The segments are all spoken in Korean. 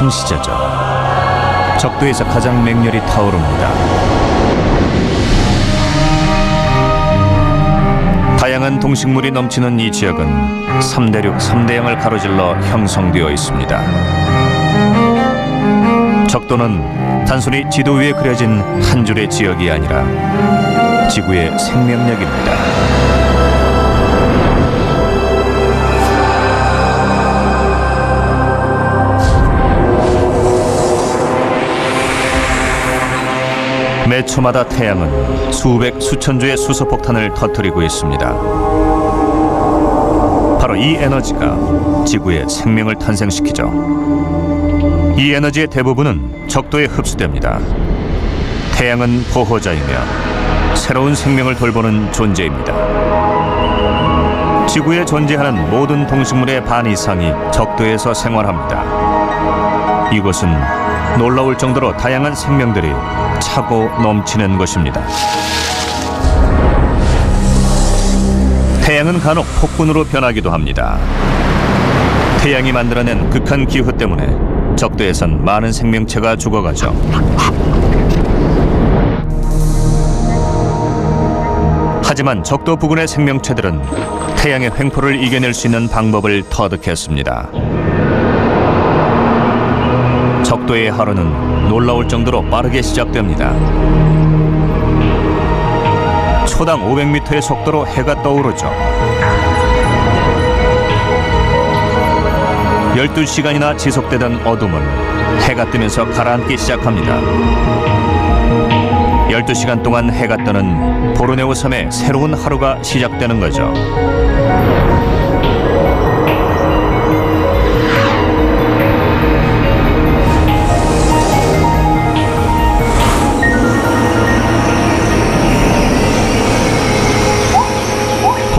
창시자죠. 적도에서 가장 맹렬히 타오릅니다. 다양한 동식물이 넘치는 이 지역은 3대륙 3대양을 가로질러 형성되어 있습니다. 적도는 단순히 지도 위에 그려진 한 줄의 지역이 아니라 지구의 생명력입니다. 매 초마다 태양은 수백 수천 주의 수소폭탄을 터뜨리고 있습니다. 바로 이 에너지가 지구의 생명을 탄생시키죠. 이 에너지의 대부분은 적도에 흡수됩니다. 태양은 보호자이며 새로운 생명을 돌보는 존재입니다. 지구에 존재하는 모든 동식물의 반 이상이 적도에서 생활합니다. 이곳은 놀라울 정도로 다양한 생명들이 차고 넘치는 곳입니다. 태양은 간혹 폭군으로 변하기도 합니다. 태양이 만들어낸 극한 기후 때문에 적도에선 많은 생명체가 죽어가죠. 하지만 적도 부근의 생명체들은 태양의 횡포를 이겨낼 수 있는 방법을 터득했습니다. 적도의 하루는 놀라울 정도로 빠르게 시작됩니다. 초당 500m의 속도로 해가 떠오르죠. 12시간이나 지속되던 어둠은 해가 뜨면서 가라앉기 시작합니다. 12시간 동안 해가 뜨는 보르네오 섬의 새로운 하루가 시작되는 거죠.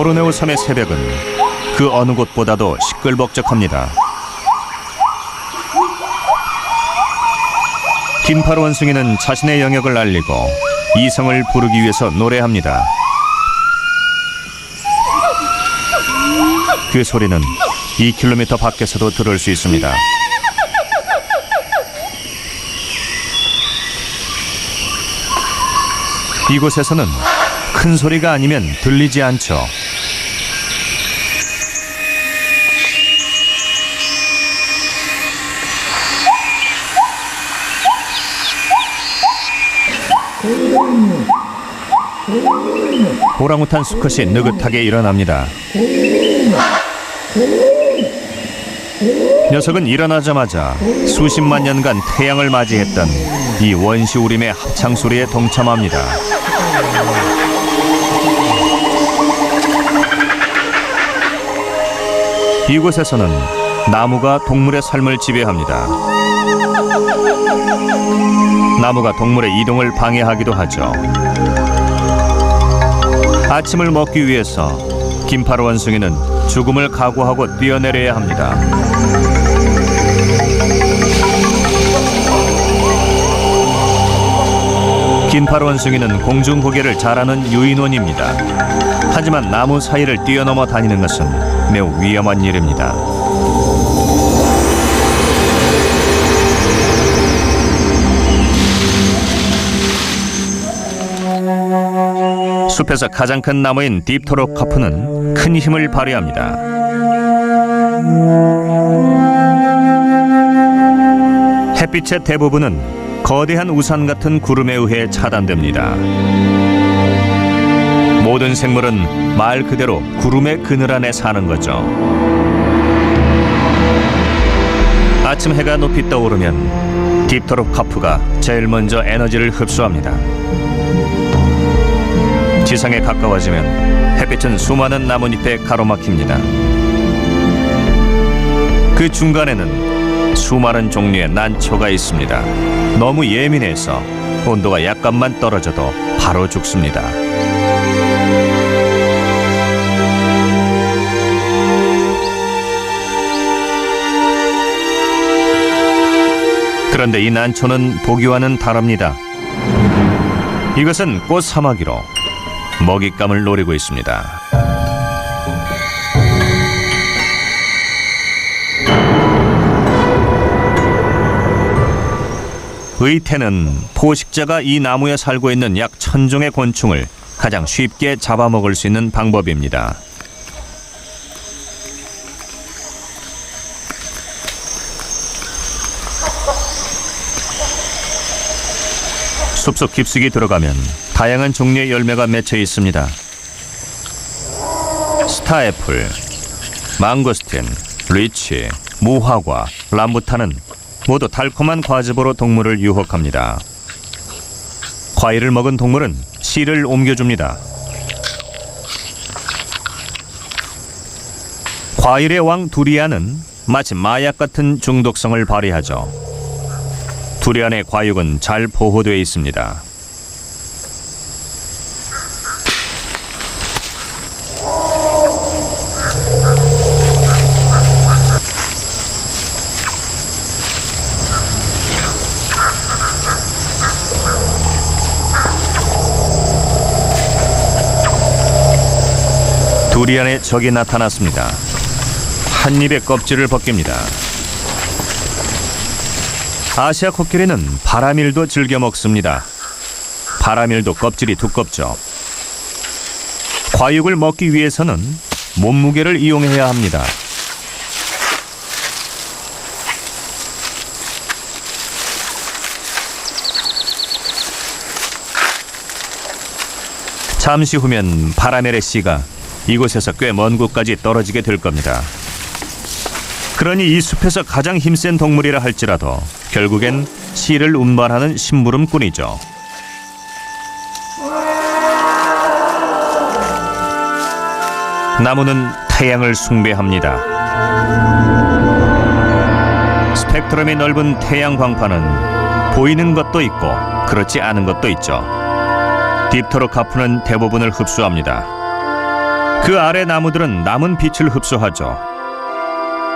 보르네오 섬의 새벽은 그 어느 곳보다도 시끌벅적합니다. 긴파르 원숭이는 자신의 영역을 알리고 이성을 부르기 위해서 노래합니다. 그 소리는 2km 밖에서도 들을 수 있습니다. 이곳에서는 큰 소리가 아니면 들리지 않죠. 오랑우탄 수컷이 느긋하게 일어납니다. 녀석은 일어나자마자 수십만 년간 태양을 맞이했던 이 원시우림의 합창소리에 동참합니다. 이곳에서는 나무가 동물의 삶을 지배합니다. 나무가 동물의 이동을 방해하기도 하죠. 아침을 먹기 위해서 긴파르 원숭이는 죽음을 각오하고 뛰어내려야 합니다. 긴파르 원숭이는 공중고개를 잘하는 유인원입니다. 하지만 나무 사이를 뛰어넘어 다니는 것은 매우 위험한 일입니다. 숲에서 가장 큰 나무인 딥토로카프는 큰 힘을 발휘합니다. 햇빛의 대부분은 거대한 우산 같은 구름에 의해 차단됩니다. 모든 생물은 말 그대로 구름의 그늘 안에 사는 거죠. 아침 해가 높이 떠오르면 딥토로카프가 제일 먼저 에너지를 흡수합니다. 지상에 가까워지면 햇빛은 수많은 나뭇잎에 가로막힙니다. 그 중간에는 수많은 종류의 난초가 있습니다. 너무 예민해서 온도가 약간만 떨어져도 바로 죽습니다. 그런데 이 난초는 보기와는 다릅니다. 이것은 꽃사마귀로 먹잇감을 노리고 있습니다. 의태는 포식자가 이 나무에 살고 있는 약 1000종의 곤충을 가장 쉽게 잡아먹을 수 있는 방법입니다. 숲속 깊숙이 들어가면 다양한 종류의 열매가 맺혀 있습니다. 스타애플, 망고스틴, 리치, 무화과, 람부탄은 모두 달콤한 과즙으로 동물을 유혹합니다. 과일을 먹은 동물은 씨를 옮겨줍니다. 과일의 왕 두리안은 마치 마약 같은 중독성을 발휘하죠. 두리안의 과육은 잘 보호되어 있습니다. 두리안의 적이 나타났습니다. 한 입에 껍질을 벗깁니다. 아시아 코끼리는 바라밀도 즐겨 먹습니다. 바라밀도 껍질이 두껍죠. 과육을 먹기 위해서는 몸무게를 이용해야 합니다. 잠시 후면 바라밀의 씨가 이곳에서 꽤 먼 곳까지 떨어지게 될 겁니다. 그러니 이 숲에서 가장 힘센 동물이라 할지라도 결국엔 씨를 운반하는 심부름꾼이죠. 나무는 태양을 숭배합니다. 스펙트럼이 넓은 태양 광파는 보이는 것도 있고 그렇지 않은 것도 있죠. 딥토로카프는 대부분을 흡수합니다. 그 아래 나무들은 남은 빛을 흡수하죠.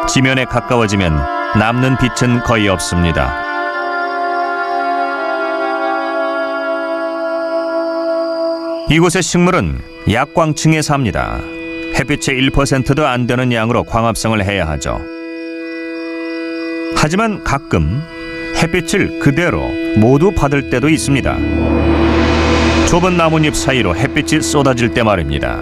지면에 가까워지면 남는 빛은 거의 없습니다. 이곳의 식물은 약광층에 삽니다. 햇빛의 1%도 안 되는 양으로 광합성을 해야 하죠. 하지만 가끔 햇빛을 그대로 모두 받을 때도 있습니다. 좁은 나뭇잎 사이로 햇빛이 쏟아질 때 말입니다.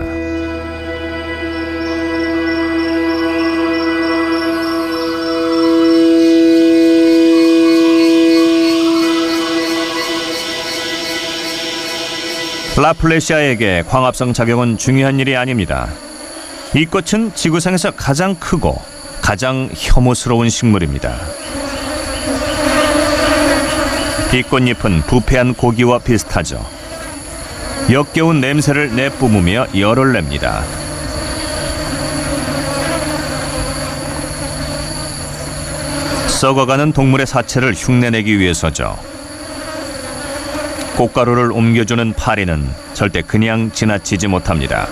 라플레시아에게 광합성 작용은 중요한 일이 아닙니다. 이 꽃은 지구상에서 가장 크고 가장 혐오스러운 식물입니다. 이 꽃잎은 부패한 고기와 비슷하죠. 역겨운 냄새를 내뿜으며 열을 냅니다. 썩어가는 동물의 사체를 흉내내기 위해서죠. 꽃가루를 옮겨주는 파리는 절대 그냥 지나치지 못합니다.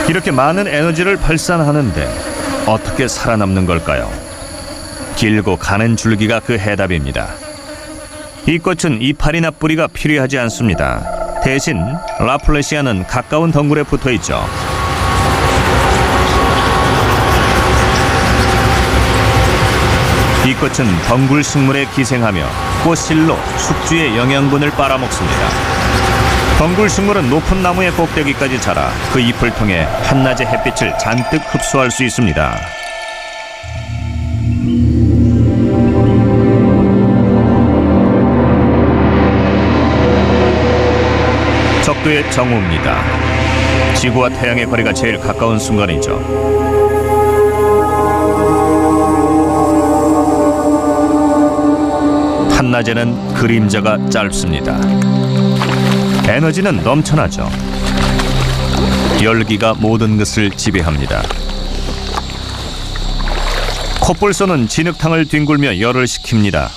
이렇게 많은 에너지를 발산하는데 어떻게 살아남는 걸까요? 길고 가는 줄기가 그 해답입니다. 이 꽃은 이파리나 뿌리가 필요하지 않습니다. 대신 라플레시아는 가까운 덩굴에 붙어있죠. 이 꽃은 덩굴 식물에 기생하며 꽃실로 숙주의 영양분을 빨아먹습니다. 덩굴 식물은 높은 나무의 꼭대기까지 자라 그 잎을 통해 한낮의 햇빛을 잔뜩 흡수할 수 있습니다. 적도의 정오입니다. 지구와 태양의 거리가 제일 가까운 순간이죠. 한낮에는 그림자가 짧습니다. 에너지는 넘쳐나죠. 열기가 모든 것을 지배합니다. 콧불소는 진흙탕을 뒹굴며 열을 식힙니다.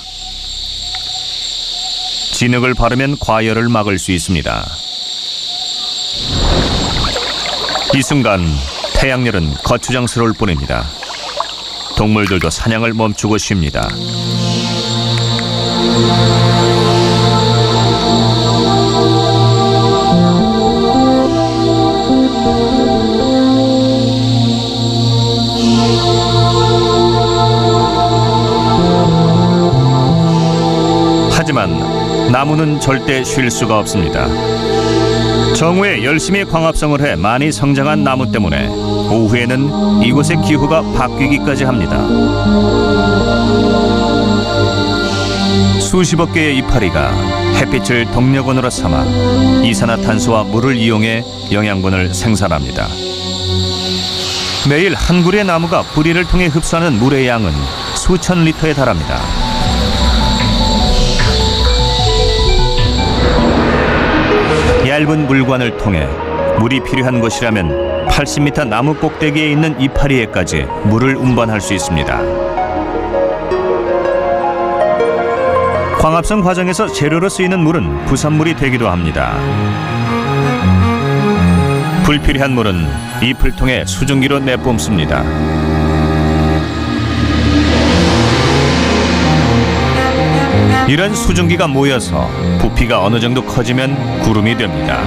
진흙을 바르면 과열을 막을 수 있습니다. 이 순간 태양열은 거추장스러울 뿐입니다. 동물들도 사냥을 멈추고 쉽니다. 하지만 나무는 절대 쉴 수가 없습니다. 정오에 열심히 광합성을 해 많이 성장한 나무 때문에 오후에는 이곳의 기후가 바뀌기까지 합니다. 수십억 개의 이파리가 햇빛을 동력원으로 삼아 이산화탄소와 물을 이용해 영양분을 생산합니다. 매일 한 그루의 나무가 뿌리를 통해 흡수하는 물의 양은 수천 리터에 달합니다. 얇은 물관을 통해 물이 필요한 곳이라면 80m 나무 꼭대기에 있는 이파리에까지 물을 운반할 수 있습니다. 광합성 과정에서 재료로 쓰이는 물은 부산물이 되기도 합니다. 불필요한 물은 잎을 통해 수증기로 내뿜습니다. 이런 수증기가 모여서 부피가 어느 정도 커지면 구름이 됩니다.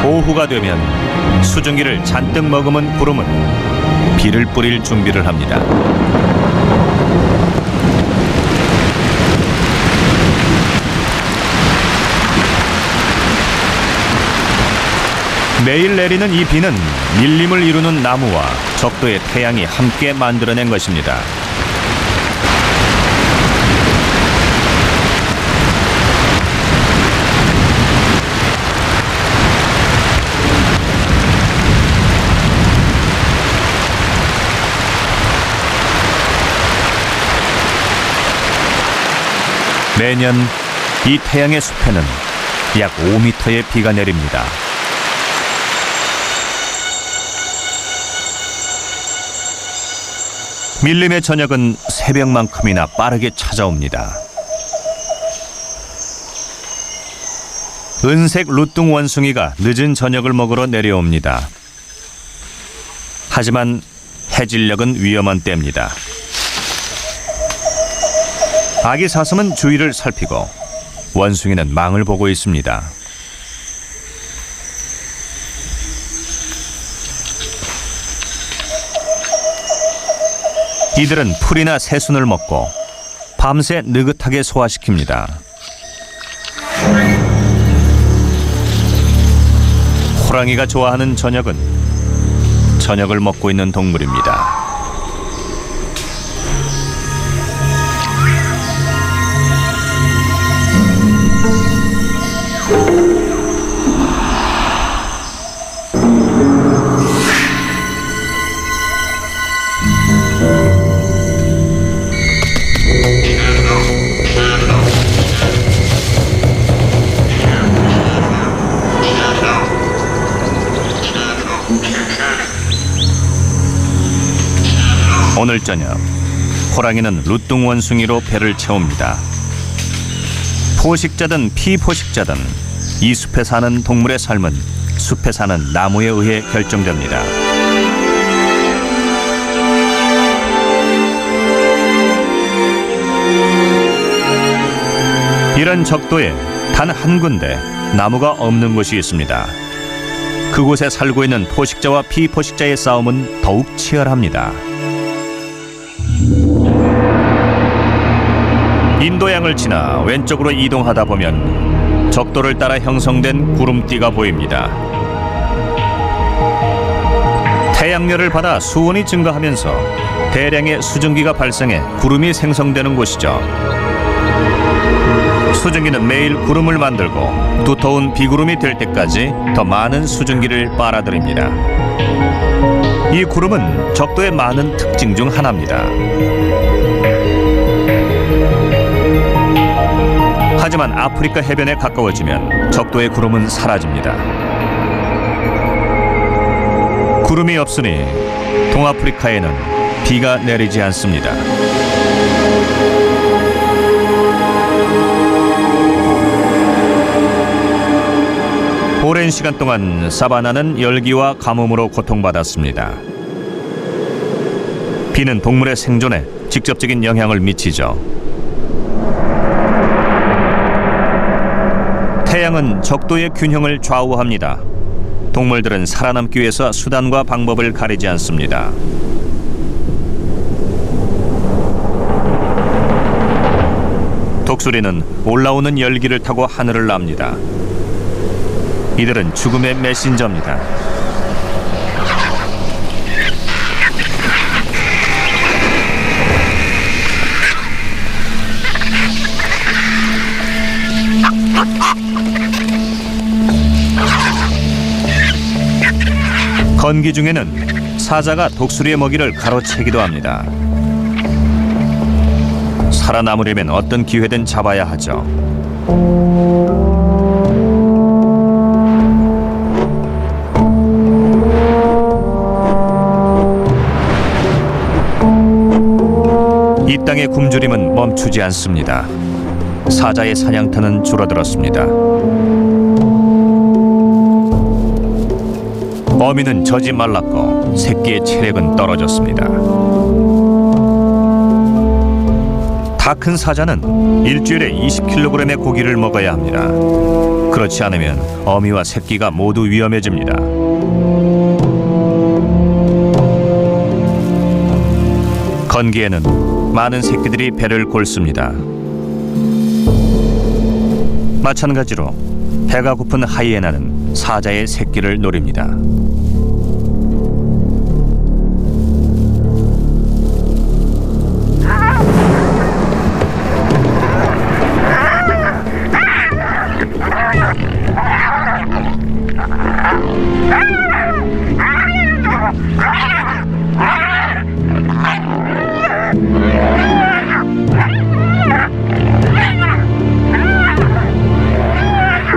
오후가 되면 수증기를 잔뜩 머금은 구름은 비를 뿌릴 준비를 합니다. 매일 내리는 이 비는 밀림을 이루는 나무와 적도의 태양이 함께 만들어낸 것입니다. 매년 이 태양의 숲에는 약 5m의 비가 내립니다. 밀림의 저녁은 새벽만큼이나 빠르게 찾아옵니다. 은색 루뚱 원숭이가 늦은 저녁을 먹으러 내려옵니다. 하지만 해질녘은 위험한 때입니다. 아기 사슴은 주위를 살피고 원숭이는 망을 보고 있습니다. 이들은 풀이나 새순을 먹고 밤새 느긋하게 소화시킵니다. 호랑이가 좋아하는 저녁은 저녁을 먹고 있는 동물입니다. 오늘 저녁 호랑이는 루뚱 원숭이로 배를 채웁니다. 포식자든 피포식자든 이 숲에 사는 동물의 삶은 숲에 사는 나무에 의해 결정됩니다. 이런 적도에 단 한 군데 나무가 없는 곳이 있습니다. 그곳에 살고 있는 포식자와 피포식자의 싸움은 더욱 치열합니다. 인도양을 지나 왼쪽으로 이동하다 보면 적도를 따라 형성된 구름띠가 보입니다. 태양열을 받아 수온이 증가하면서 대량의 수증기가 발생해 구름이 생성되는 곳이죠. 수증기는 매일 구름을 만들고 두터운 비구름이 될 때까지 더 많은 수증기를 빨아들입니다. 이 구름은 적도의 많은 특징 중 하나입니다. 하지만 아프리카 해변에 가까워지면 적도의 구름은 사라집니다. 구름이 없으니 동아프리카에는 비가 내리지 않습니다. 오랜 시간 동안 사바나는 열기와 가뭄으로 고통받았습니다. 비는 동물의 생존에 직접적인 영향을 미치죠. 태양은 적도의 균형을 좌우합니다. 동물들은 살아남기 위해서 수단과 방법을 가리지 않습니다. 독수리는 올라오는 열기를 타고 하늘을 납니다. 이들은 죽음의 메신저입니다. 건기 중에는 사자가 독수리의 먹이를 가로채기도 합니다. 살아남으려면 어떤 기회든 잡아야 하죠. 이 땅의 굶주림은 멈추지 않습니다. 사자의 사냥터는 줄어들었습니다. 어미는 젖이 말랐고 새끼의 체력은 떨어졌습니다. 다 큰 사자는 일주일에 20kg의 고기를 먹어야 합니다. 그렇지 않으면 어미와 새끼가 모두 위험해집니다. 건기에는 많은 새끼들이 배를 골습니다. 마찬가지로 배가 고픈 하이에나는 사자의 새끼를 노립니다.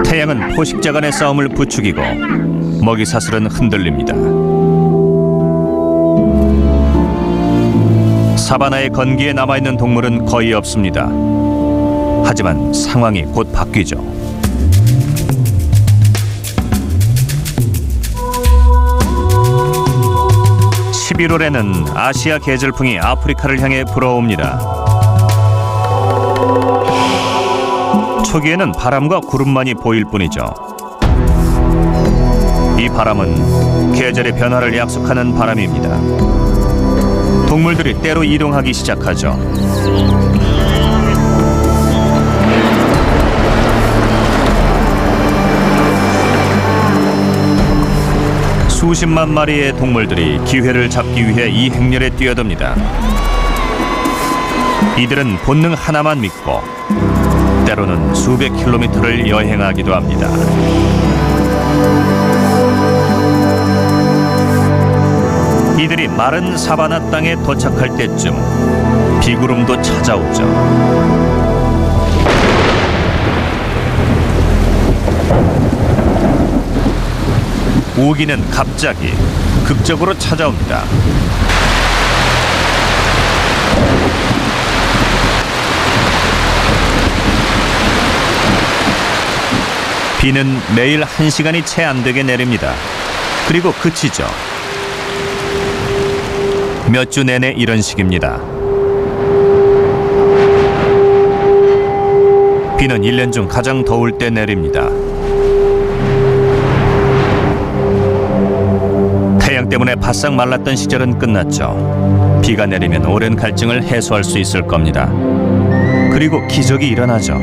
태양은 포식자 간의 싸움을 부추기고 먹이사슬은 흔들립니다. 사바나의 건기에 남아있는 동물은 거의 없습니다. 하지만 상황이 곧 바뀌죠. (11월에는) 아시아 계절풍이 아프리카를 향해 불어옵니다. 초기에는 바람과 구름만이 보일 뿐이죠. 이 바람은 계절의 변화를 약속하는 바람입니다. 동물들이 때로 이동하기 시작하죠. 수십만 마리의 동물들이 기회를 잡기 위해 이 행렬에 뛰어듭니다. 이들은 본능 하나만 믿고 때로는 수백 킬로미터를 여행하기도 합니다. 이들이 마른 사바나 땅에 도착할 때쯤 비구름도 찾아오죠. 우기는 갑자기 극적으로 찾아옵니다. 비는 매일 1시간이 채 안 되게 내립니다. 그리고 그치죠. 몇 주 내내 이런 식입니다. 비는 1년 중 가장 더울 때 내립니다. 태양 때문에 바싹 말랐던 시절은 끝났죠. 비가 내리면 오랜 갈증을 해소할 수 있을 겁니다. 그리고 기적이 일어나죠.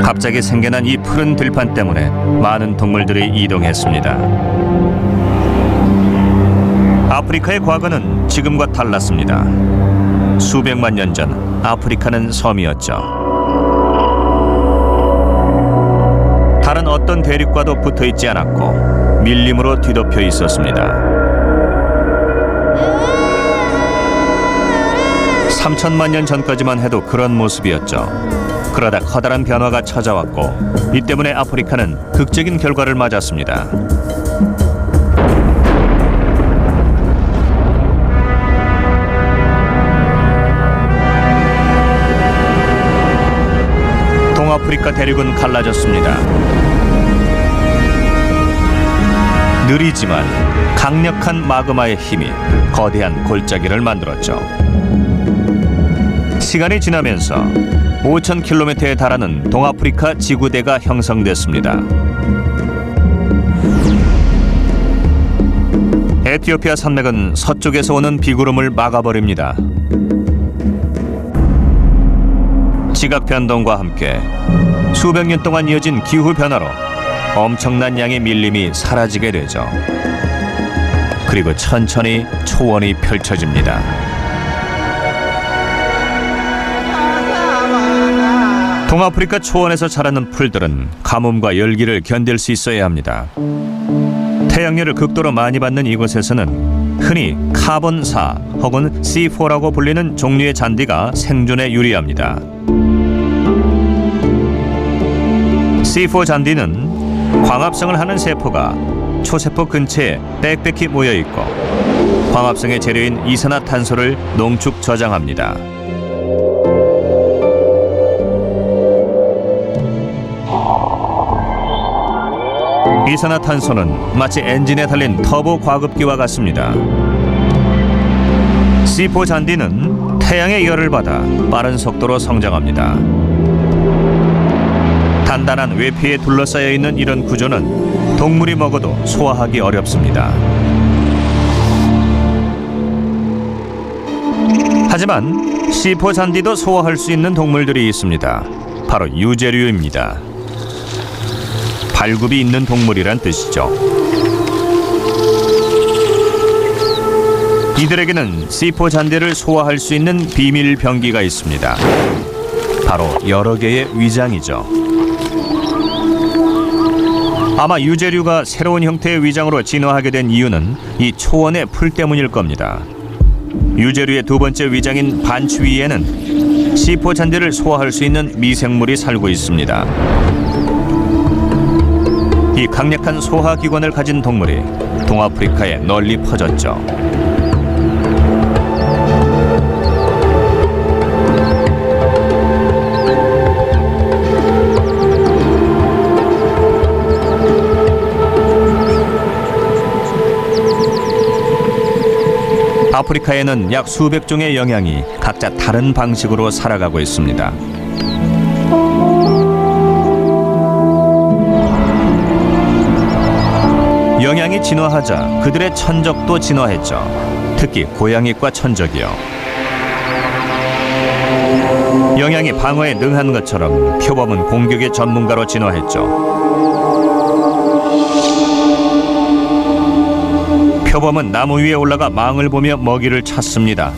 갑자기 생겨난 이 푸른 들판 때문에 많은 동물들이 이동했습니다. 아프리카의 과거는 지금과 달랐습니다. 수백만 년 전 아프리카는 섬이었죠. 다른 어떤 대륙과도 붙어있지 않았고 밀림으로 뒤덮여 있었습니다. 3천만 년 전까지만 해도 그런 모습이었죠. 그러다 커다란 변화가 찾아왔고 이 때문에 아프리카는 극적인 결과를 맞았습니다. 동아프리카 대륙은 갈라졌습니다. 느리지만 강력한 마그마의 힘이 거대한 골짜기를 만들었죠. 시간이 지나면서 5,000km에 달하는 동아프리카 지구대가 형성됐습니다. 에티오피아 산맥은 서쪽에서 오는 비구름을 막아버립니다. 지각 변동과 함께 수백 년 동안 이어진 기후 변화로 엄청난 양의 밀림이 사라지게 되죠. 그리고 천천히 초원이 펼쳐집니다. 동아프리카 초원에서 자라는 풀들은 가뭄과 열기를 견딜 수 있어야 합니다. 태양열을 극도로 많이 받는 이곳에서는 흔히 카본4 혹은 C4라고 불리는 종류의 잔디가 생존에 유리합니다. C4 잔디는 광합성을 하는 세포가 초세포 근처에 빽빽히 모여 있고 광합성의 재료인 이산화탄소를 농축 저장합니다. 이산화탄소는 마치 엔진에 달린 터보 과급기와 같습니다. C4 잔디는 태양의 열을 받아 빠른 속도로 성장합니다. 단단한 외피에 둘러싸여 있는 이런 구조는 동물이 먹어도 소화하기 어렵습니다. 하지만 C4 잔디도 소화할 수 있는 동물들이 있습니다. 바로 유제류입니다. 발굽이 있는 동물이란 뜻이죠. 이들에게는 C4 잔디를 소화할 수 있는 비밀 병기가 있습니다. 바로 여러 개의 위장이죠. 아마 유제류가 새로운 형태의 위장으로 진화하게 된 이유는 이 초원의 풀 때문일 겁니다. 유제류의 두 번째 위장인 반추위에는 C4 잔디를 소화할 수 있는 미생물이 살고 있습니다. 이 강력한 소화기관을 가진 동물이 동아프리카에 널리 퍼졌죠. 아프리카에는 약 수백 종의 영양이 각자 다른 방식으로 살아가고 있습니다. 영양이 진화하자 그들의 천적도 진화했죠. 특히 고양이과 천적이요. 영양이 방어에 능한 것처럼 표범은 공격의 전문가로 진화했죠. 표범은 나무 위에 올라가 망을 보며 먹이를 찾습니다.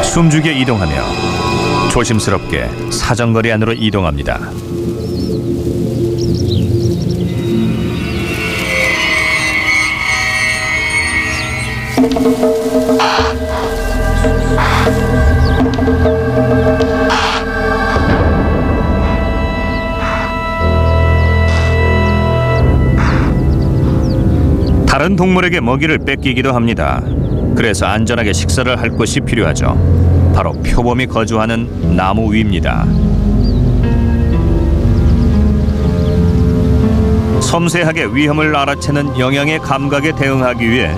숨죽여 이동하며 조심스럽게 사정거리 안으로 이동합니다. 다른 동물에게 먹이를 뺏기기도 합니다. 그래서 안전하게 식사를 할 곳이 필요하죠. 바로 표범이 거주하는 나무 위입니다. 섬세하게 위험을 알아채는 영양의 감각에 대응하기 위해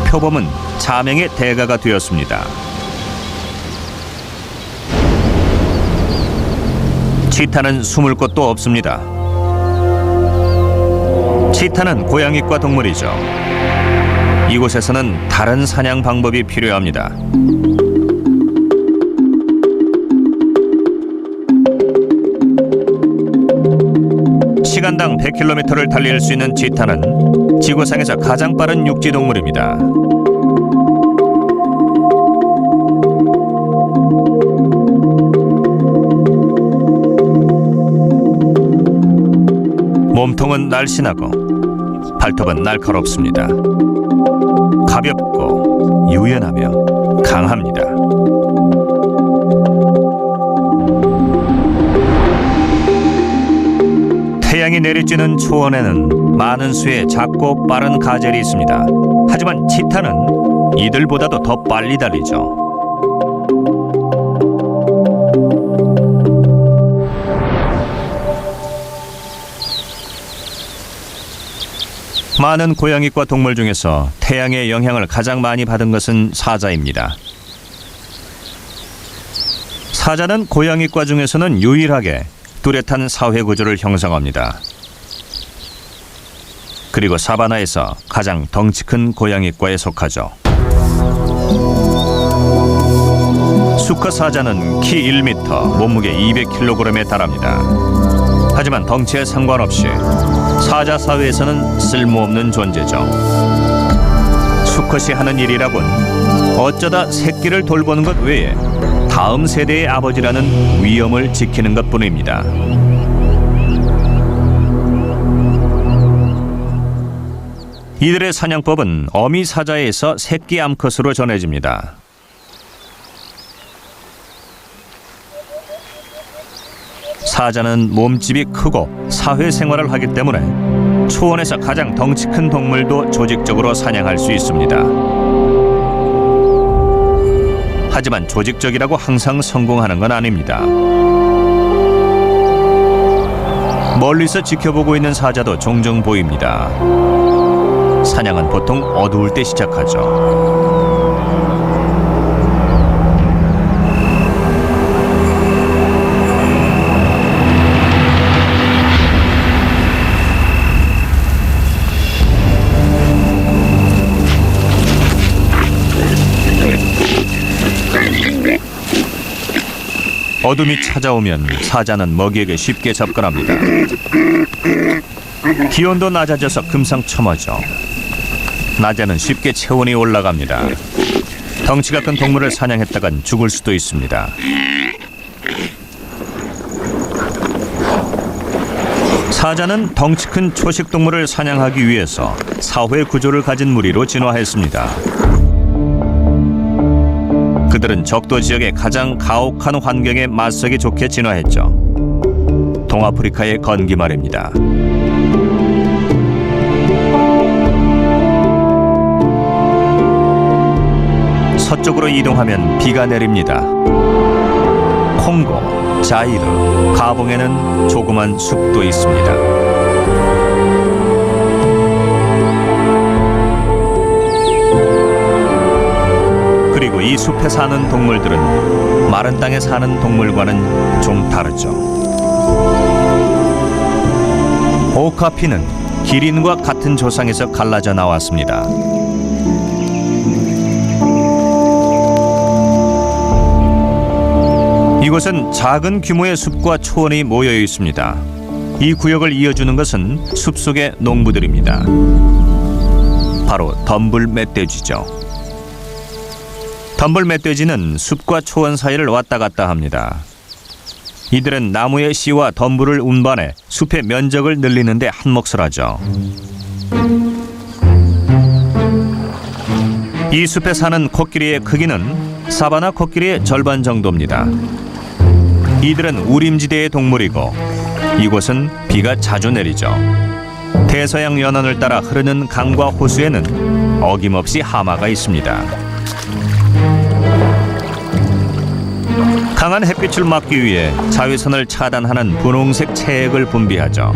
표범은 자맹의 대가가 되었습니다. 치타는 숨을 곳도 없습니다. 치타는 고양이과 동물이죠. 이곳에서는 다른 사냥 방법이 필요합니다. 시간당 100km를 달릴 수 있는 치타는 지구상에서 가장 빠른 육지 동물입니다. 몸통은 날씬하고 발톱은 날카롭습니다. 가볍고 유연하며 강합니다. 태양이 내리쬐는 초원에는 많은 수의 작고 빠른 가젤이 있습니다. 하지만 치타는 이들보다도 더 빨리 달리죠. 많은 고양이과 동물 중에서 태양의 영향을 가장 많이 받은 것은 사자입니다. 사자는 고양이과 중에서는 유일하게 뚜렷한 사회 구조를 형성합니다. 그리고 사바나에서 가장 덩치 큰 고양이과에 속하죠. 수컷 사자는 키 1m, 몸무게 200kg에 달합니다. 하지만 덩치에 상관없이 사자 사회에서는 쓸모없는 존재죠. 수컷이 하는 일이라곤 어쩌다 새끼를 돌보는 것 외에 다음 세대의 아버지라는 위엄을 지키는 것뿐입니다. 이들의 사냥법은 어미 사자에서 새끼 암컷으로 전해집니다. 사자는 몸집이 크고 사회생활을 하기 때문에 초원에서 가장 덩치 큰 동물도 조직적으로 사냥할 수 있습니다. 하지만 조직적이라고 항상 성공하는 건 아닙니다. 멀리서 지켜보고 있는 사자도 종종 보입니다. 사냥은 보통 어두울 때 시작하죠. 어둠이 찾아오면 사자는 먹이에게 쉽게 접근합니다. 기온도 낮아져서 금상첨화죠. 낮에는 쉽게 체온이 올라갑니다. 덩치가 큰 동물을 사냥했다간 죽을 수도 있습니다. 사자는 덩치 큰 초식 동물을 사냥하기 위해서 사회 구조를 가진 무리로 진화했습니다. 그들은 적도 지역의 가장 가혹한 환경에 맞서기 좋게 진화했죠. 동아프리카의 건기 말입니다. 서쪽으로 이동하면 비가 내립니다. 콩고, 자이르, 가봉에는 조그만 숲도 있습니다. 그리고 이 숲에 사는 동물들은 마른 땅에 사는 동물과는 좀 다르죠. 오카피는 기린과 같은 조상에서 갈라져 나왔습니다. 이곳은 작은 규모의 숲과 초원이 모여 있습니다. 이 구역을 이어주는 것은 숲속의 농부들입니다. 바로 덤불 멧돼지죠. 덤불 멧돼지는 숲과 초원 사이를 왔다 갔다 합니다. 이들은 나무의 씨와 덤불을 운반해 숲의 면적을 늘리는 데 한몫을 하죠. 이 숲에 사는 코끼리의 크기는 사바나 코끼리의 절반 정도입니다. 이들은 우림지대의 동물이고 이곳은 비가 자주 내리죠. 대서양 연안을 따라 흐르는 강과 호수에는 어김없이 하마가 있습니다. 강한 햇빛을 막기 위해 자외선을 차단하는 분홍색 체액을 분비하죠.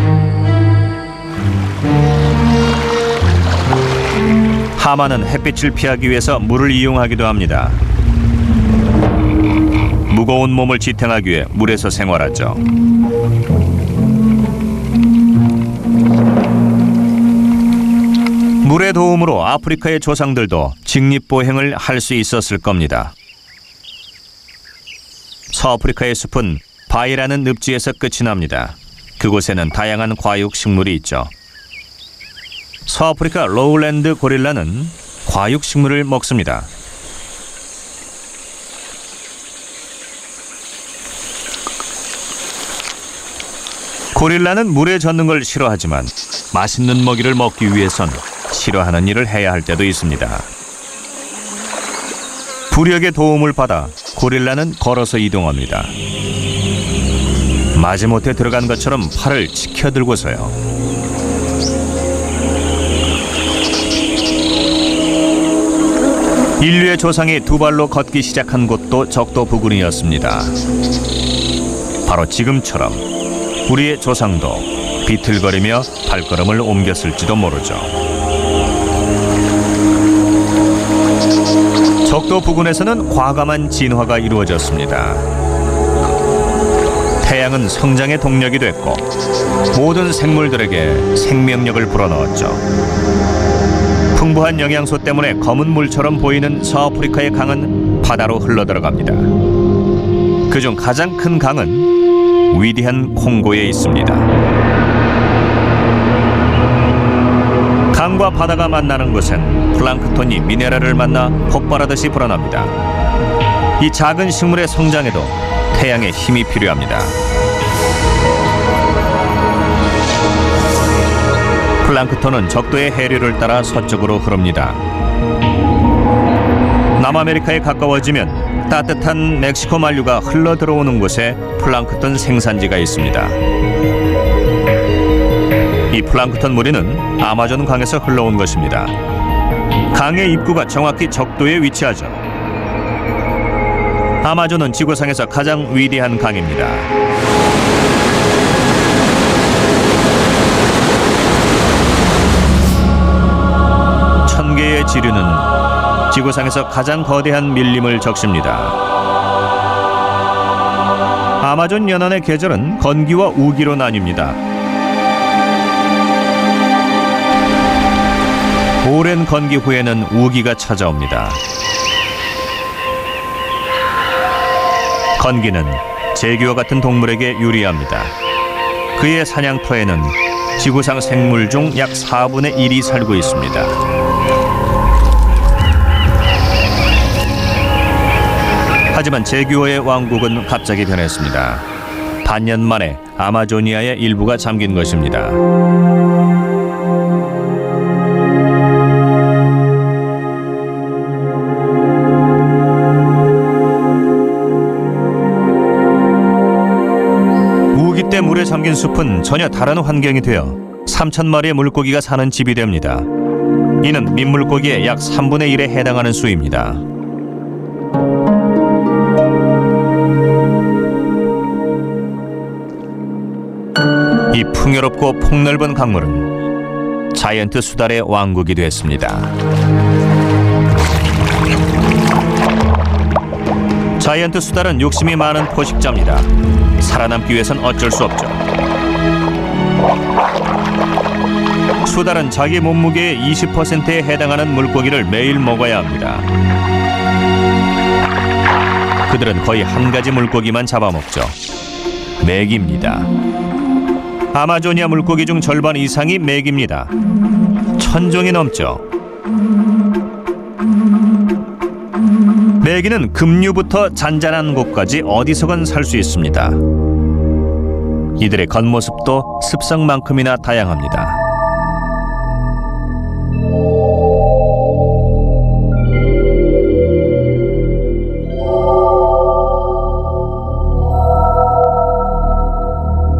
하마는 햇빛을 피하기 위해서 물을 이용하기도 합니다. 무거운 몸을 지탱하기 위해 물에서 생활하죠. 물의 도움으로 아프리카의 조상들도 직립보행을 할 수 있었을 겁니다. 서아프리카의 숲은 바이라는 늪지에서 끝이 납니다. 그곳에는 다양한 과육식물이 있죠. 서아프리카 로우랜드 고릴라는 과육식물을 먹습니다. 고릴라는 물에 젖는 걸 싫어하지만 맛있는 먹이를 먹기 위해선 싫어하는 일을 해야 할 때도 있습니다. 부력의 도움을 받아 고릴라는 걸어서 이동합니다. 마지못해 들어간 것처럼 팔을 치켜들고서요. 인류의 조상이 두 발로 걷기 시작한 곳도 적도 부근이었습니다. 바로 지금처럼 우리의 조상도 비틀거리며 발걸음을 옮겼을지도 모르죠. 적도 부근에서는 과감한 진화가 이루어졌습니다. 태양은 성장의 동력이 됐고 모든 생물들에게 생명력을 불어넣었죠. 풍부한 영양소 때문에 검은 물처럼 보이는 서아프리카의 강은 바다로 흘러들어갑니다. 그중 가장 큰 강은 위대한 콩고에 있습니다. 강과 바다가 만나는 곳엔 플랑크톤이 미네랄을 만나 폭발하듯이 불어납니다. 이 작은 식물의 성장에도 태양의 힘이 필요합니다. 플랑크톤은 적도의 해류를 따라 서쪽으로 흐릅니다. 남아메리카에 가까워지면 따뜻한 멕시코 만류가 흘러들어오는 곳에 플랑크톤 생산지가 있습니다. 이 플랑크톤 무리는 아마존 강에서 흘러온 것입니다. 강의 입구가 정확히 적도에 위치하죠. 아마존은 지구상에서 가장 위대한 강입니다. 천 개의 지류는 지구상에서 가장 거대한 밀림을 적십니다. 아마존 연안의 계절은 건기와 우기로 나뉩니다. 오랜 건기 후에는 우기가 찾아옵니다. 건기는 제규어 같은 동물에게 유리합니다. 그의 사냥터에는 지구상 생물 중 약 4분의 1이 살고 있습니다. 하지만 제규어의 왕국은 갑자기 변했습니다. 반년 만에 아마조니아의 일부가 잠긴 것입니다. 우기 때 물에 잠긴 숲은 전혀 다른 환경이 되어 3,000마리의 물고기가 사는 집이 됩니다. 이는 민물고기의 약 3분의 1에 해당하는 수입니다. 이 풍요롭고 폭넓은 강물은 자이언트 수달의 왕국이 됐습니다. 자이언트 수달은 욕심이 많은 포식자입니다. 살아남기 위해선 어쩔 수 없죠. 수달은 자기 몸무게의 20%에 해당하는 물고기를 매일 먹어야 합니다. 그들은 거의 한 가지 물고기만 잡아먹죠. 메기입니다. 아마조니아 물고기 중 절반 이상이 메기입니다. 1,000종이 넘죠. 메기는 급류부터 잔잔한 곳까지 어디서건 살 수 있습니다. 이들의 겉모습도 습성만큼이나 다양합니다.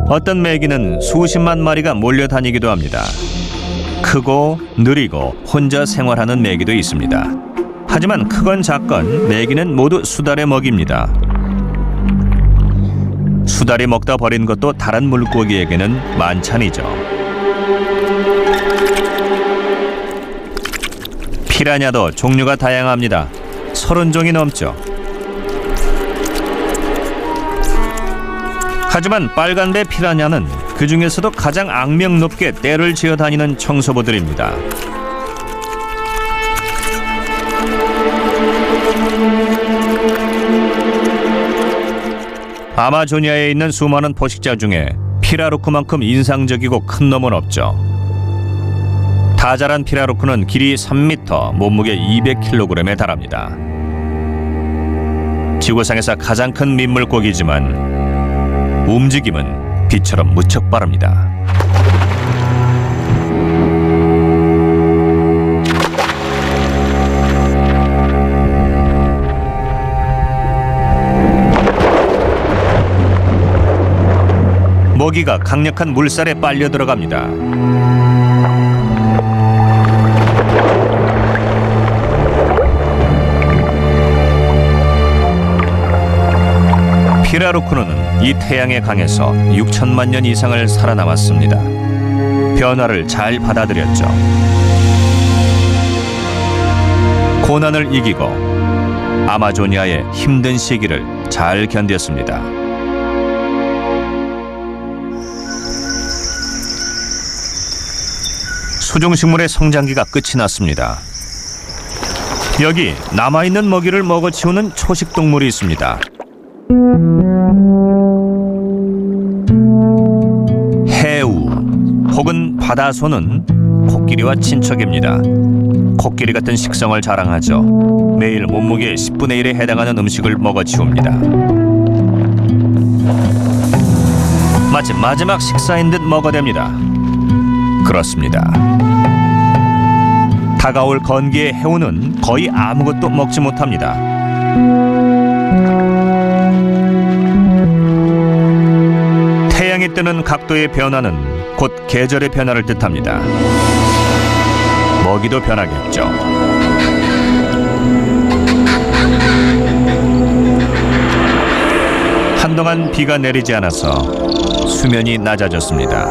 어떤 메기는 수십만 마리가 몰려다니기도 합니다. 크고 느리고 혼자 생활하는 메기도 있습니다. 하지만 크건 작건 메기는 모두 수달의 먹이입니다. 수달이 먹다 버린 것도 다른 물고기에게는 만찬이죠. 피라냐도 종류가 다양합니다. 30종이 넘죠. 하지만 빨간배 피라냐는 그 중에서도 가장 악명 높게 떼를 지어 다니는 청소부들입니다. 아마조니아에 있는 수많은 포식자 중에 피라루크만큼 인상적이고 큰 놈은 없죠. 다 자란 피라루크는 길이 3m, 몸무게 200kg에 달합니다. 지구상에서 가장 큰 민물고기지만 움직임은 빛처럼 무척 빠릅니다. 먹이가 강력한 물살에 빨려 들어갑니다. 피라루크는 이 태양의 강에서 6천만 년 이상을 살아남았습니다. 변화를 잘 받아들였죠. 고난을 이기고 아마조니아의 힘든 시기를 잘 견뎠습니다. 수중식물의 성장기가 끝이 났습니다. 여기 남아있는 먹이를 먹어치우는 초식동물이 있습니다. 해우 혹은 바다소는 코끼리와 친척입니다. 코끼리 같은 식성을 자랑하죠. 매일 몸무게의 10분의 1에 해당하는 음식을 먹어치웁니다. 마치 마지막 식사인 듯 먹어댑니다. 그렇습니다. 다가올 건기의 해우는 거의 아무것도 먹지 못합니다. 태양이 뜨는 각도의 변화는 곧 계절의 변화를 뜻합니다. 먹이도 변하겠죠. 한동안 비가 내리지 않아서 수면이 낮아졌습니다.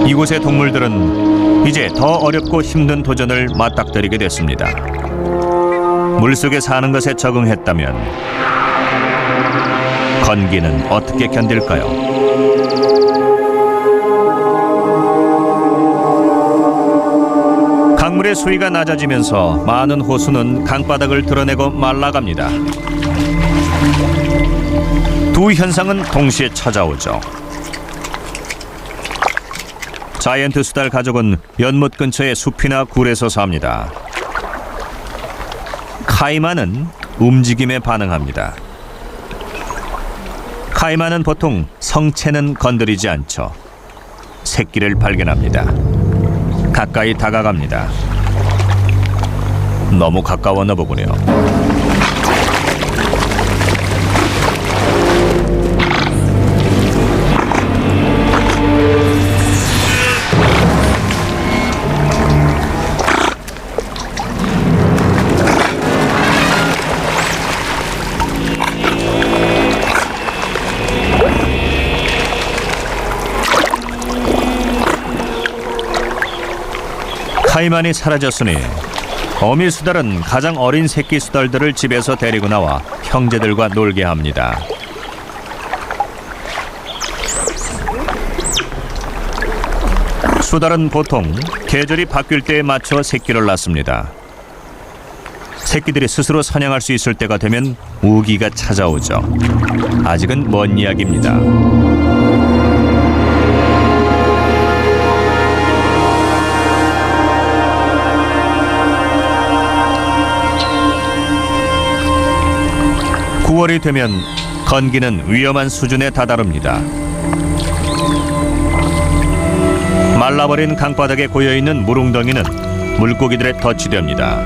이곳의 동물들은 이제 더 어렵고 힘든 도전을 맞닥뜨리게 됐습니다. 물속에 사는 것에 적응했다면 건기는 어떻게 견딜까요? 강물의 수위가 낮아지면서 많은 호수는 강바닥을 드러내고 말라갑니다. 두 현상은 동시에 찾아오죠. 자이언트 수달 가족은 연못 근처의 숲이나 굴에서 삽니다. 카이만은 움직임에 반응합니다. 카이만은 보통 성체는 건드리지 않죠. 새끼를 발견합니다. 가까이 다가갑니다. 너무 가까웠나 보군요. 카이만이 사라졌으니 어미 수달은 가장 어린 새끼 수달들을 집에서 데리고 나와 형제들과 놀게 합니다. 수달은 보통 계절이 바뀔 때에 맞춰 새끼를 낳습니다. 새끼들이 스스로 사냥할 수 있을 때가 되면 우기가 찾아오죠. 아직은 먼 이야기입니다. (9월이) 되면 건기는 위험한 수준에 다다릅니다. 말라버린 강바닥에 고여있는 물웅덩이는 물고기들의 덫이 됩니다.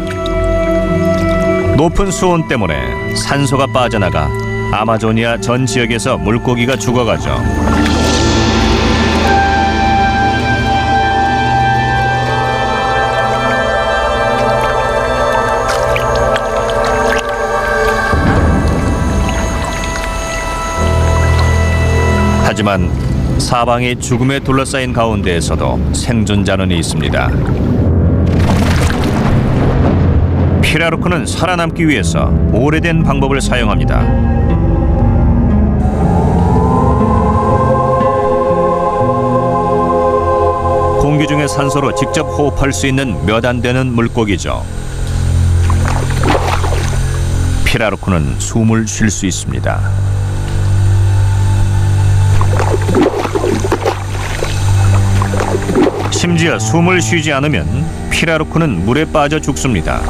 높은 수온 때문에 산소가 빠져나가 아마조니아 전 지역에서 물고기가 죽어가죠. 하지만 사방이 죽음에 둘러싸인 가운데에서도 생존자는 있습니다. 피라루크는 살아남기 위해서 오래된 방법을 사용합니다. 공기 중의 산소로 직접 호흡할 수 있는 몇 안 되는 물고기죠. 피라루크는 숨을 쉴 수 있습니다. 심지어 숨을 쉬지 않으면 피라루크는 물에 빠져 죽습니다.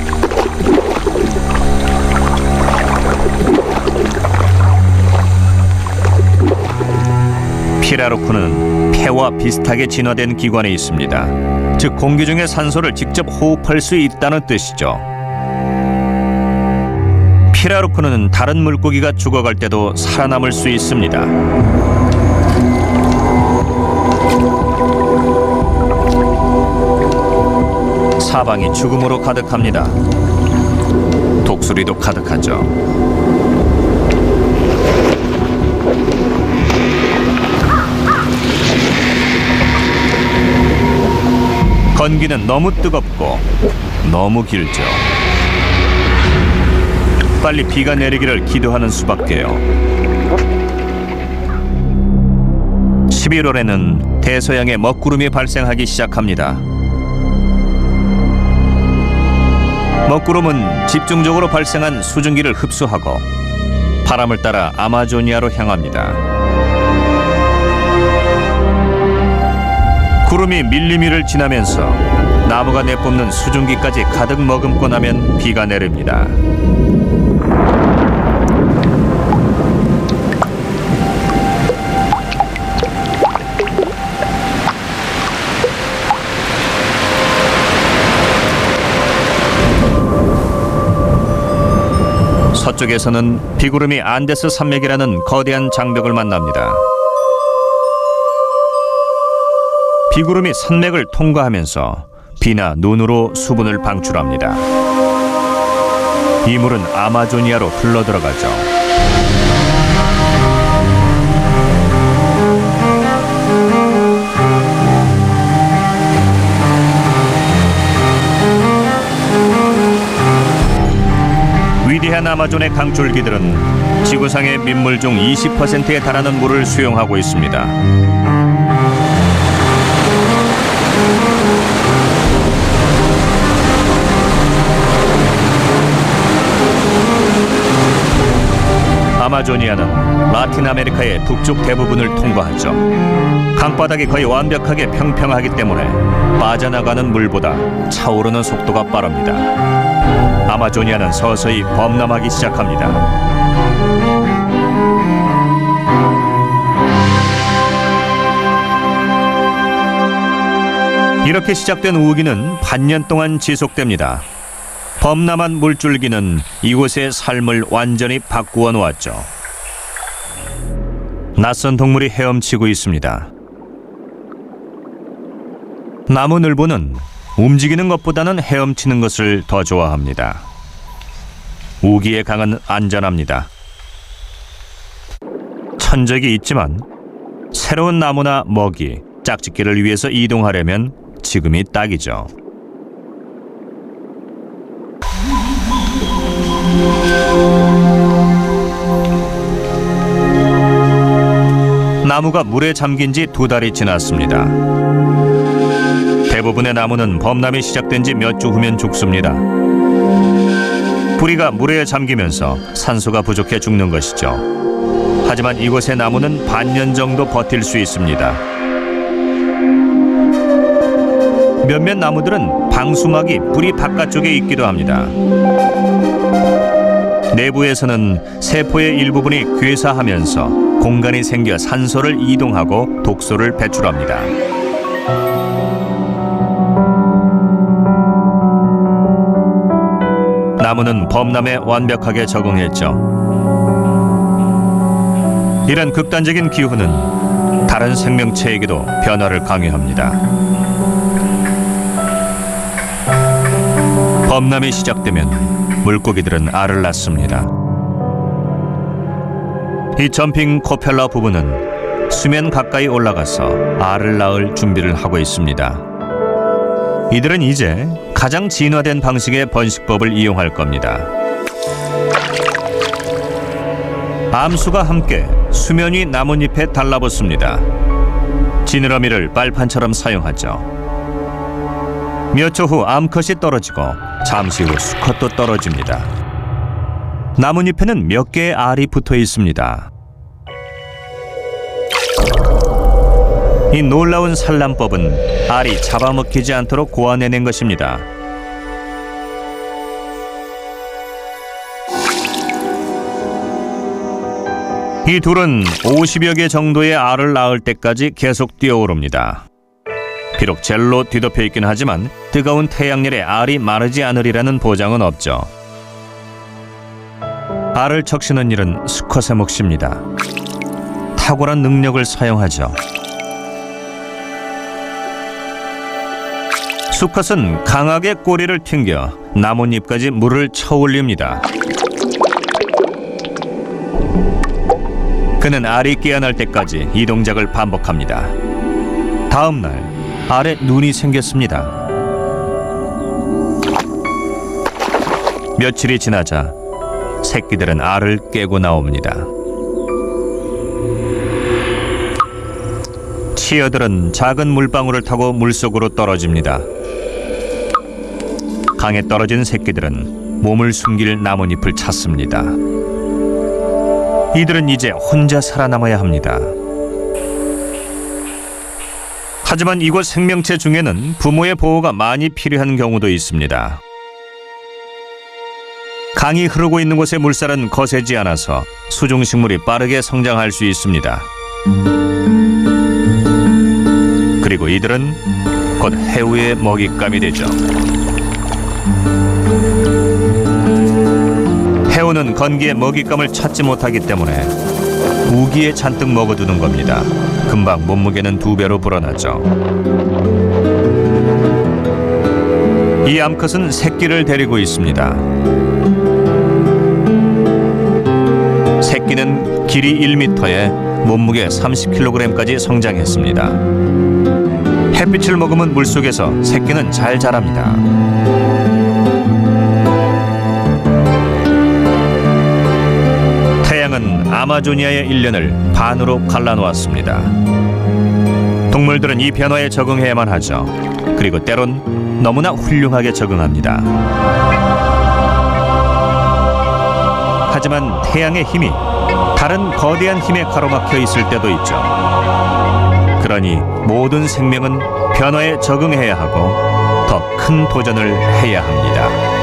피라루크는 폐와 비슷하게 진화된 기관에 있습니다. 즉 공기 중의 산소를 직접 호흡할 수 있다는 뜻이죠. 피라루크는 다른 물고기가 죽어갈 때도 살아남을 수 있습니다. 사방이 죽음으로 가득합니다. 독수리도 가득하죠. 건기는 너무 뜨겁고 너무 길죠. 빨리 비가 내리기를 기도하는 수밖에요. 11월에는 대서양에 먹구름이 발생하기 시작합니다. 먹구름은 집중적으로 발생한 수증기를 흡수하고 바람을 따라 아마조니아로 향합니다. 구름이 밀림위를 지나면서 나무가 내뿜는 수증기까지 가득 머금고 나면 비가 내립니다. 서쪽에서는 비구름이 안데스 산맥이라는 거대한 장벽을 만납니다. 비구름이 산맥을 통과하면서 비나 눈으로 수분을 방출합니다. 이 물은 아마조니아로 흘러들어가죠. 위대한 아마존의 강줄기들은 지구상의 민물 중 20%에 달하는 물을 수용하고 있습니다. 아마조니아는 라틴 아메리카의 북쪽 대부분을 통과하죠. 강바닥이 거의 완벽하게 평평하기 때문에 빠져나가는 물보다 차오르는 속도가 빠릅니다. 아마조니아는 서서히 범람하기 시작합니다. 이렇게 시작된 우기는 반년 동안 지속됩니다. 범람한 물줄기는 이곳의 삶을 완전히 바꾸어 놓았죠. 낯선 동물이 헤엄치고 있습니다. 나무늘보는 움직이는 것보다는 헤엄치는 것을 더 좋아합니다. 우기에 강은 안전합니다. 천적이 있지만 새로운 나무나 먹이, 짝짓기를 위해서 이동하려면 지금이 딱이죠. 나무가 물에 잠긴 지 2달이 지났습니다. 대부분의 나무는 범람이 시작된 지 몇 주 후면 죽습니다. 뿌리가 물에 잠기면서 산소가 부족해 죽는 것이죠. 하지만 이곳의 나무는 반년 정도 버틸 수 있습니다. 몇몇 나무들은 방수막이 뿌리 바깥쪽에 있기도 합니다. 내부에서는 세포의 일부분이 괴사하면서 공간이 생겨 산소를 이동하고 독소를 배출합니다. 나무는 범람에 완벽하게 적응했죠. 이런 극단적인 기후는 다른 생명체에게도 변화를 강요합니다. 범람이 시작되면 물고기들은 알을 낳습니다. 이 점핑 코펠라 부부는 수면 가까이 올라가서 알을 낳을 준비를 하고 있습니다. 이들은 이제 가장 진화된 방식의 번식법을 이용할 겁니다. 암수가 함께 수면 위 나뭇잎에 달라붙습니다. 지느러미를 빨판처럼 사용하죠. 몇 초 후 암컷이 떨어지고 잠시 후 수컷도 떨어집니다. 나뭇잎에는 몇 개의 알이 붙어 있습니다. 이 놀라운 산란법은 알이 잡아먹히지 않도록 고안해낸 것입니다. 이 둘은 50여 개 정도의 알을 낳을 때까지 계속 뛰어오릅니다. 비록 젤로 뒤덮여 있긴 하지만 뜨거운 태양열에 알이 마르지 않으리라는 보장은 없죠. 알을 적시는 일은 수컷의 몫입니다. 탁월한 능력을 사용하죠. 수컷은 강하게 꼬리를 튕겨 나뭇잎까지 물을 쳐올립니다. 그는 알이 깨어날 때까지 이 동작을 반복합니다. 다음 날 알에 눈이 생겼습니다. 며칠이 지나자 새끼들은 알을 깨고 나옵니다. 히어들은 작은 물방울을 타고 물속으로 떨어집니다. 강에 떨어진 새끼들은 몸을 숨길 나뭇잎을 찾습니다. 이들은 이제 혼자 살아남아야 합니다. 하지만 이곳 생명체 중에는 부모의 보호가 많이 필요한 경우도 있습니다. 강이 흐르고 있는 곳의 물살은 거세지 않아서 수중식물이 빠르게 성장할 수 있습니다. 그리고 이들은 곧 해우의 먹잇감이 되죠. 해우는 건기에 먹잇감을 찾지 못하기 때문에 우기에 잔뜩 먹어두는 겁니다. 금방 몸무게는 2배로 불어나죠. 이 암컷은 새끼를 데리고 있습니다. 새끼는 길이 1m에 몸무게 30kg까지 성장했습니다. 햇빛을 머금은 물속에서 새끼는 잘 자랍니다. 태양은 아마조니아의 일년을 반으로 갈라놓았습니다. 동물들은 이 변화에 적응해야만 하죠. 그리고 때론 너무나 훌륭하게 적응합니다. 하지만 태양의 힘이 다른 거대한 힘에 가로막혀 있을 때도 있죠. 그러니 모든 생명은 변화에 적응해야 하고 더 큰 도전을 해야 합니다.